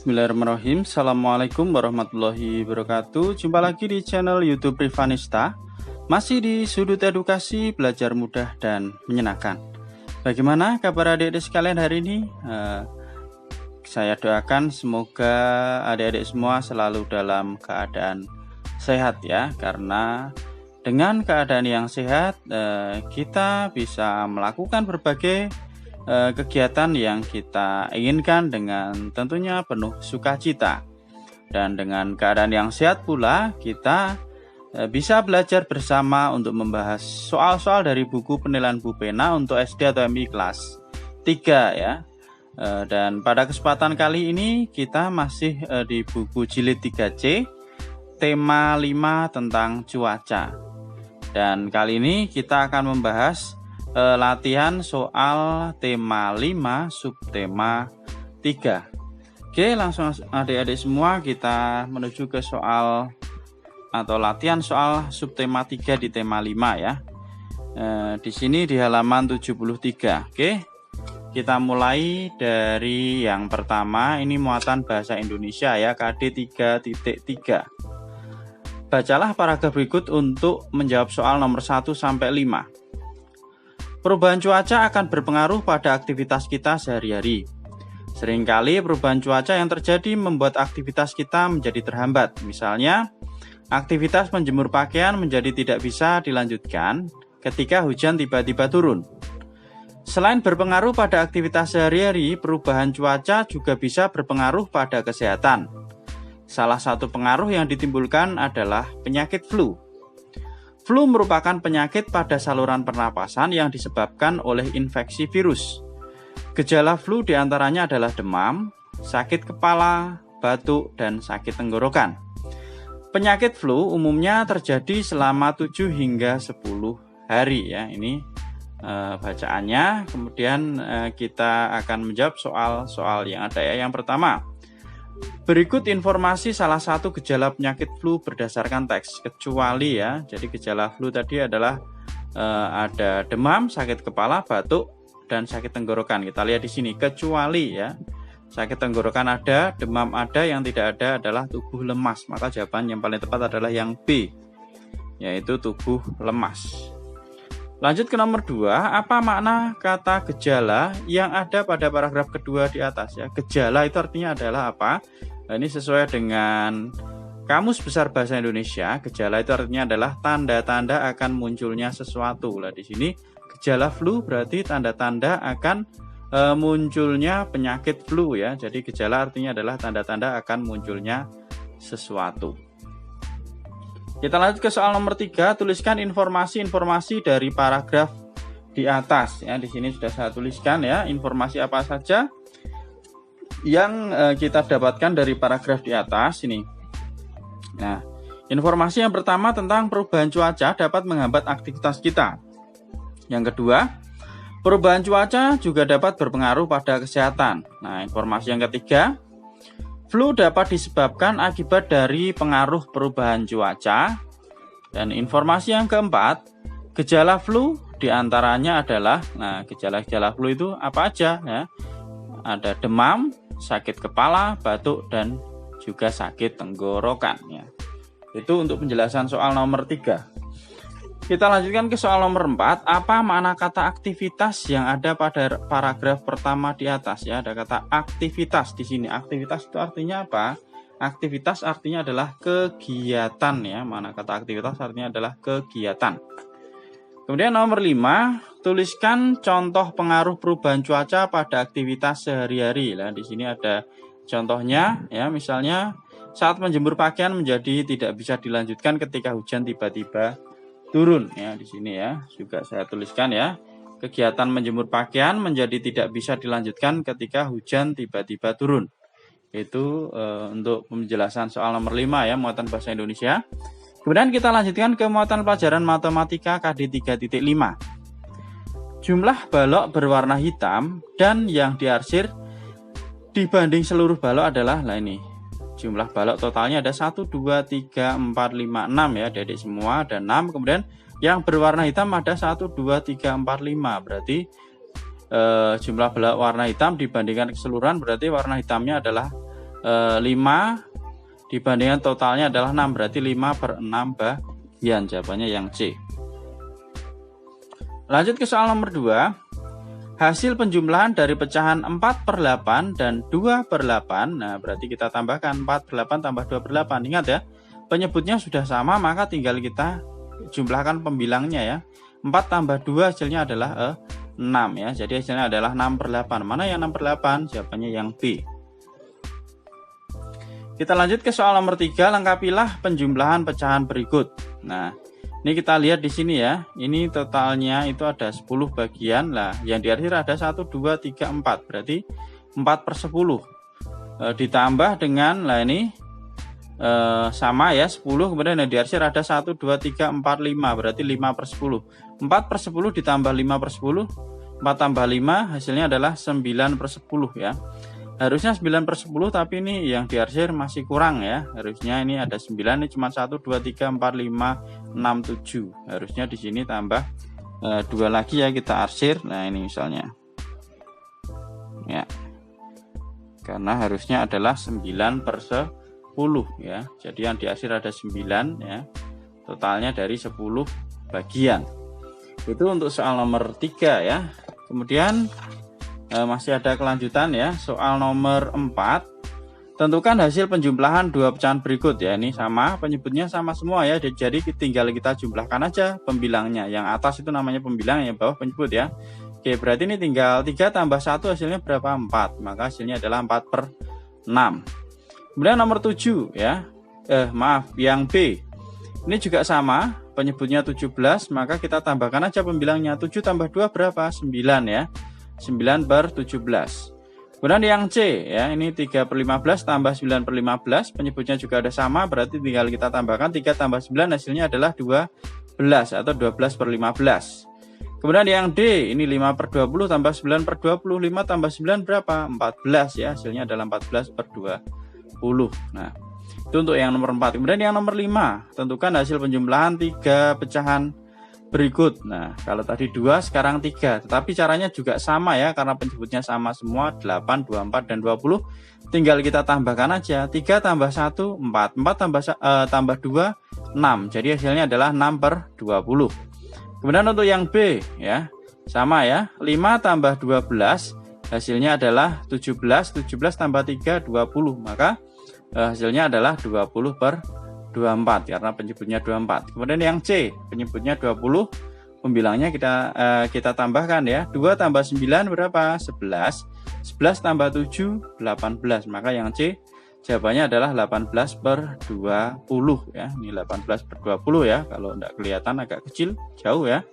Bismillahirrahmanirrahim. Assalamualaikum warahmatullahi wabarakatuh. Jumpa lagi di channel YouTube Rivanista. Masih di sudut edukasi, belajar mudah dan menyenangkan. Bagaimana kabar adik-adik sekalian hari ini? Saya doakan semoga adik-adik semua selalu dalam keadaan sehat ya. Karena dengan keadaan yang sehat, kita bisa melakukan berbagai kegiatan yang kita inginkan dengan tentunya penuh sukacita. Dan dengan keadaan yang sehat pula kita bisa belajar bersama untuk membahas soal-soal dari buku penilaian Bu Pena untuk SD atau MI kelas 3 ya. Dan pada kesempatan kali ini kita masih di buku jilid 3C tema 5 tentang cuaca. Dan kali ini kita akan membahas latihan soal tema 5 subtema 3. Oke, langsung adik-adik semua kita menuju ke soal atau latihan soal subtema 3 di tema 5 ya. Di sini di halaman 73. Oke. Kita mulai dari yang pertama, ini muatan bahasa Indonesia ya, KD 3.3. Bacalah paragraf berikut untuk menjawab soal nomor 1 sampai 5. Perubahan cuaca akan berpengaruh pada aktivitas kita sehari-hari. Seringkali perubahan cuaca yang terjadi membuat aktivitas kita menjadi terhambat. Misalnya, aktivitas menjemur pakaian menjadi tidak bisa dilanjutkan ketika hujan tiba-tiba turun. Selain berpengaruh pada aktivitas sehari-hari, perubahan cuaca juga bisa berpengaruh pada kesehatan. Salah satu pengaruh yang ditimbulkan adalah penyakit flu. Flu merupakan penyakit pada saluran pernapasan yang disebabkan oleh infeksi virus. Gejala flu diantaranya adalah demam, sakit kepala, batuk, dan sakit tenggorokan. Penyakit flu umumnya terjadi selama 7 hingga 10 hari ya. Ini bacaannya. Kemudian kita akan menjawab soal-soal yang ada ya. Yang pertama, berikut informasi salah satu gejala penyakit flu berdasarkan teks, kecuali ya. Jadi gejala flu tadi adalah ada demam, sakit kepala, batuk, dan sakit tenggorokan. Kita lihat di sini, kecuali ya. Sakit tenggorokan ada, demam ada, yang tidak ada adalah tubuh lemas. Maka jawaban yang paling tepat adalah yang B, yaitu tubuh lemas. Lanjut ke nomor 2, apa makna kata gejala yang ada pada paragraf kedua di atas ya? Gejala itu artinya adalah apa? Nah, ini sesuai dengan Kamus Besar Bahasa Indonesia, gejala itu artinya adalah tanda-tanda akan munculnya sesuatu. Nah, di sini gejala flu berarti tanda-tanda akan munculnya penyakit flu ya. Jadi gejala artinya adalah tanda-tanda akan munculnya sesuatu. Kita lanjut ke soal nomor 3, tuliskan informasi-informasi dari paragraf di atas ya. Di sini sudah saya tuliskan ya, informasi apa saja yang kita dapatkan dari paragraf di atas ini. Nah, informasi yang pertama tentang perubahan cuaca dapat menghambat aktivitas kita. Yang kedua, perubahan cuaca juga dapat berpengaruh pada kesehatan. Nah, informasi yang ketiga, flu dapat disebabkan akibat dari pengaruh perubahan cuaca. Dan informasi yang keempat, gejala flu diantaranya adalah, nah gejala-gejala flu itu apa aja ya? Ada demam, sakit kepala, batuk, dan juga sakit tenggorokan ya. Itu untuk penjelasan soal nomor 3. Kita lanjutkan ke soal nomor 4, apa makna kata aktivitas yang ada pada paragraf pertama di atas ya? Ada kata aktivitas di sini. Aktivitas itu artinya apa? Aktivitas artinya adalah kegiatan ya. Mana kata aktivitas artinya adalah kegiatan. Kemudian nomor 5, tuliskan contoh pengaruh perubahan cuaca pada aktivitas sehari-hari. Nah, di sini ada contohnya ya, misalnya saat menjemur pakaian menjadi tidak bisa dilanjutkan ketika hujan tiba-tiba turun ya. Di sini ya juga saya tuliskan ya, kegiatan menjemur pakaian menjadi tidak bisa dilanjutkan ketika hujan tiba-tiba turun. Itu untuk penjelasan soal nomor 5 ya, muatan bahasa Indonesia. Kemudian kita lanjutkan ke muatan pelajaran matematika KD 3.5. Jumlah balok berwarna hitam dan yang diarsir dibanding seluruh balok adalah, nah ini jumlah balok totalnya ada 1, 2, 3, 4, 5, 6 ya, adik semua ada 6. Kemudian yang berwarna hitam ada 1, 2, 3, 4, 5. Berarti jumlah balok warna hitam dibandingkan keseluruhan berarti warna hitamnya adalah 5 dibandingkan totalnya adalah 6, berarti 5/6 bagian. Jawabannya yang C. Lanjut ke soal nomor 2. Hasil penjumlahan dari pecahan 4/8 dan 2/8. Nah, berarti kita tambahkan 4/8 tambah 2/8. Ingat ya, penyebutnya sudah sama, maka tinggal kita jumlahkan pembilangnya ya. 4 tambah 2 hasilnya adalah 6 ya. Jadi hasilnya adalah 6/8. Mana yang 6/8? Jawabannya yang B. Kita lanjut ke soal nomor 3, lengkapilah penjumlahan pecahan berikut. Nah, ini kita lihat di sini ya. Ini totalnya itu ada 10 bagian lah. Yang di akhir ada 1, 2, 3, 4. Berarti 4/10. Ditambah dengan, lah ini sama ya, 10. Kemudian yang di akhir ada 1, 2, 3, 4, 5. Berarti 5/10. 4/10 ditambah 5/10. 4 tambah 5 hasilnya adalah 9/10 ya. Harusnya 9/10, tapi ini yang diarsir masih kurang ya. Harusnya ini ada 9, ini cuma 1, 2, 3, 4, 5, 6, 7. Harusnya di sini tambah 2 lagi ya, kita arsir. Nah, ini misalnya. Ya. Karena harusnya adalah 9/10 ya. Jadi yang diarsir ada 9 ya. Totalnya dari 10 bagian. Itu untuk soal nomor 3 ya. Kemudian masih ada kelanjutan ya, soal nomor 4. Tentukan hasil penjumlahan 2 pecahan berikut ya. Ini sama, penyebutnya sama semua ya. Jadi tinggal kita jumlahkan aja pembilangnya. Yang atas itu namanya pembilang, yang bawah penyebut ya. Oke, berarti ini tinggal 3 tambah 1 hasilnya berapa? 4. Maka hasilnya adalah 4/6. Kemudian nomor 7 ya. Yang B. Ini juga sama, penyebutnya 17, maka kita tambahkan aja pembilangnya. 7 tambah 2 berapa? 9 ya. 9/17. Kemudian yang C ya, ini 3/15 tambah 9/15, penyebutnya juga ada sama, berarti tinggal kita tambahkan 3 tambah 9 hasilnya adalah 12 atau 12/15. Kemudian yang D, ini 5/20 tambah 9/20, 5 tambah 9 berapa? 14 ya, hasilnya adalah 14/20. Nah, itu untuk yang nomor 4. Kemudian yang nomor 5, tentukan hasil penjumlahan 3 pecahan berikut. Nah, kalau tadi 2, sekarang 3. Tetapi caranya juga sama ya, karena penyebutnya sama semua, 8, 24, dan 20. Tinggal kita tambahkan aja. 3 tambah 1, 4. 4 tambah 2, 6. Jadi hasilnya adalah 6/20. Kemudian untuk yang B ya, sama ya. 5 tambah 12, hasilnya adalah 17. 17 tambah 3, 20. Maka hasilnya adalah 20/24 karena penyebutnya 24. Kemudian yang C, penyebutnya 20, pembilangnya kita tambahkan ya. 2 tambah 9 berapa? 11. 11 tambah 7, 18. Maka yang C jawabannya adalah 18/20 ya. Ini 18/20 ya. Kalau tidak kelihatan agak kecil, jauh ya.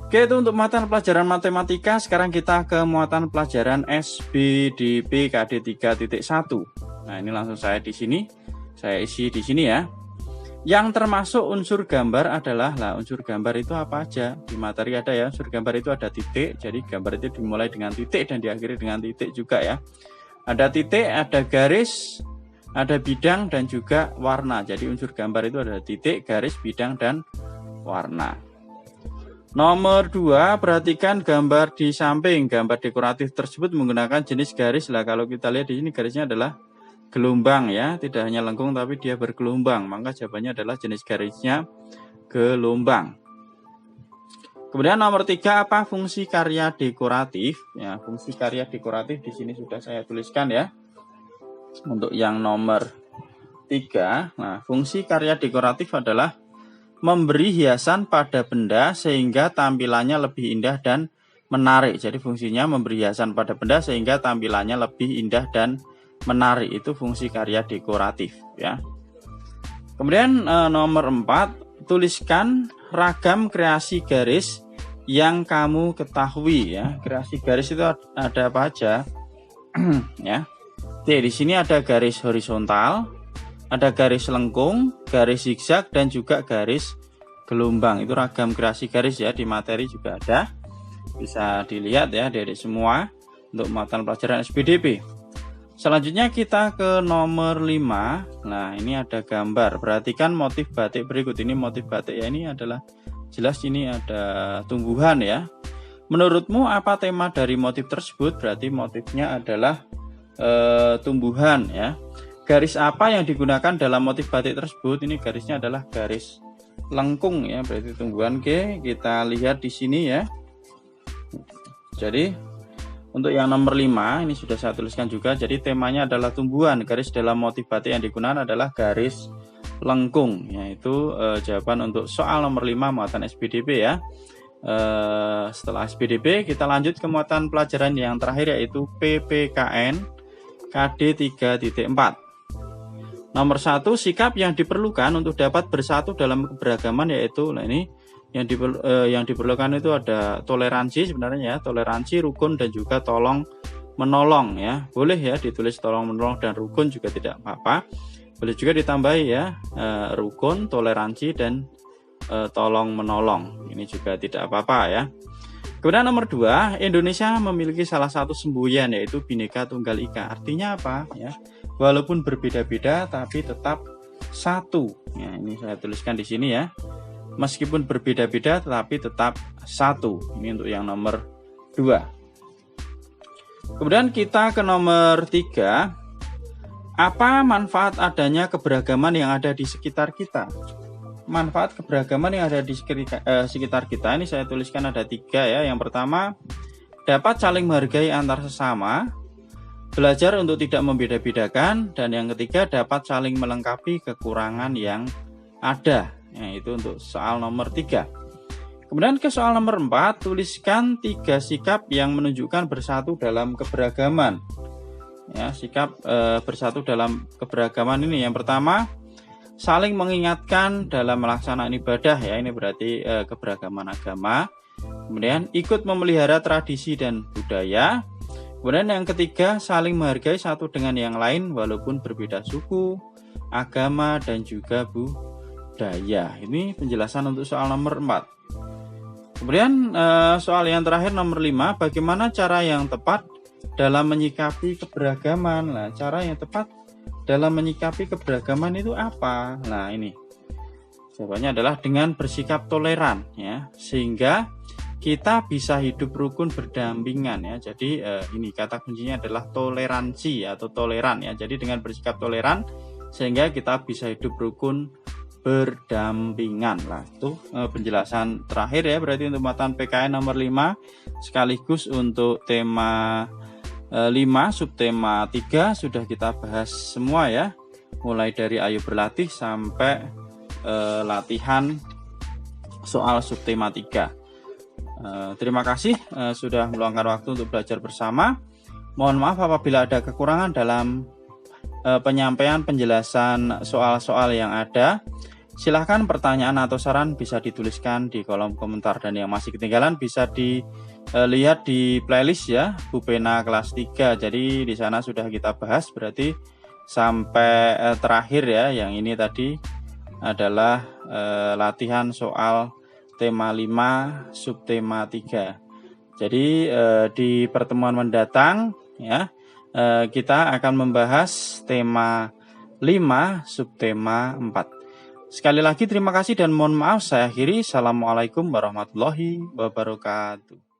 Oke, itu untuk muatan pelajaran matematika. Sekarang kita ke muatan pelajaran SBDP KD 3.1. Nah, ini langsung saya isi di sini ya. Yang termasuk unsur gambar adalah, unsur gambar itu apa aja? Di materi ada ya, unsur gambar itu ada titik. Jadi gambar itu dimulai dengan titik dan diakhiri dengan titik juga ya. Ada titik, ada garis, ada bidang dan juga warna. Jadi unsur gambar itu ada titik, garis, bidang, dan warna. Nomor 2, perhatikan gambar di samping. Gambar dekoratif tersebut menggunakan jenis garis. Kalau kita lihat di sini garisnya adalah gelombang ya, tidak hanya lengkung tapi dia bergelombang, maka jawabannya adalah jenis garisnya gelombang. Kemudian nomor 3, apa fungsi karya dekoratif? Ya, fungsi karya dekoratif di sini sudah saya tuliskan ya. Untuk yang nomor 3, nah fungsi karya dekoratif adalah memberi hiasan pada benda sehingga tampilannya lebih indah dan menarik. Jadi fungsinya memberi hiasan pada benda sehingga tampilannya lebih indah dan menarik, itu fungsi karya dekoratif ya. Kemudian nomor 4, tuliskan ragam kreasi garis yang kamu ketahui ya. Kreasi garis itu ada apa aja? Ya. Di sini ada garis horizontal, ada garis lengkung, garis zigzag, dan juga garis gelombang. Itu ragam kreasi garis ya, di materi juga ada. Bisa dilihat ya dari semua untuk muatan pelajaran SBDP. Selanjutnya kita ke nomor 5. Nah, ini ada gambar. Perhatikan motif batik berikut. Ini motif batik ya, ini adalah jelas ini ada tumbuhan ya. Menurutmu apa tema dari motif tersebut? Berarti motifnya adalah tumbuhan ya. Garis apa yang digunakan dalam motif batik tersebut? Ini garisnya adalah garis lengkung ya, berarti tumbuhan. Oke, kita lihat di sini ya. Jadi untuk yang nomor 5 ini sudah saya tuliskan juga. Jadi temanya adalah tumbuhan. Garis dalam motif batik yang digunakan adalah garis lengkung. Yaitu jawaban untuk soal nomor 5 muatan SPDB ya. Setelah SPDB kita lanjut ke muatan pelajaran yang terakhir, yaitu PPKN KD 3.4. Nomor 1, sikap yang diperlukan untuk dapat bersatu dalam keberagaman, yaitu nah ini yang diperlukan itu ada toleransi sebenarnya ya, toleransi, rukun, dan juga tolong menolong ya. Boleh ya ditulis tolong menolong dan rukun juga tidak apa-apa. Boleh juga ditambahi ya, rukun, toleransi, dan tolong menolong. Ini juga tidak apa-apa ya. Kemudian nomor 2, Indonesia memiliki salah satu semboyan, yaitu Bhinneka Tunggal Ika. Artinya apa ya? Walaupun berbeda-beda tapi tetap satu. Ya, ini saya tuliskan di sini ya. Meskipun berbeda-beda tetapi tetap satu. Ini untuk yang nomor 2. Kemudian kita ke nomor 3. Apa manfaat adanya keberagaman yang ada di sekitar kita? Manfaat keberagaman yang ada di sekitar kita ini saya tuliskan ada 3 ya. Yang pertama, dapat saling menghargai antar sesama, belajar untuk tidak membeda-bedakan, dan yang ketiga dapat saling melengkapi kekurangan yang ada. Ya, itu untuk soal nomor 3. Kemudian ke soal nomor 4, tuliskan 3 sikap yang menunjukkan bersatu dalam keberagaman. Ya, sikap bersatu dalam keberagaman ini yang pertama, saling mengingatkan dalam melaksanakan ibadah ya, ini berarti keberagaman agama. Kemudian ikut memelihara tradisi dan budaya. Kemudian yang ketiga, saling menghargai satu dengan yang lain walaupun berbeda suku, agama, dan juga budaya. Ini penjelasan untuk soal nomor 4. Kemudian soal yang terakhir nomor 5, bagaimana cara yang tepat dalam menyikapi keberagaman? Nah, cara yang tepat dalam menyikapi keberagaman itu apa? Nah, ini jawabannya adalah dengan bersikap toleran ya, sehingga kita bisa hidup rukun berdampingan ya. Jadi ini kata kuncinya adalah toleransi atau toleran ya. Jadi dengan bersikap toleran sehingga kita bisa hidup rukun berdampingan. Lah itu penjelasan terakhir ya, berarti untuk muatan PKN nomor 5 sekaligus untuk tema 5 subtema 3 sudah kita bahas semua ya. Mulai dari ayo berlatih sampai latihan soal subtema 3. Terima kasih sudah meluangkan waktu untuk belajar bersama. Mohon maaf apabila ada kekurangan dalam penyampaian penjelasan soal-soal yang ada. Silahkan pertanyaan atau saran bisa dituliskan di kolom komentar, dan yang masih ketinggalan bisa dilihat di playlist ya, Bupena kelas 3. Jadi di sana sudah kita bahas berarti sampai terakhir ya. Yang ini tadi adalah latihan soal tema 5 subtema 3. Jadi di pertemuan mendatang ya kita akan membahas tema 5 subtema 4. Sekali lagi terima kasih dan mohon maaf saya akhiri. Assalamualaikum warahmatullahi wabarakatuh.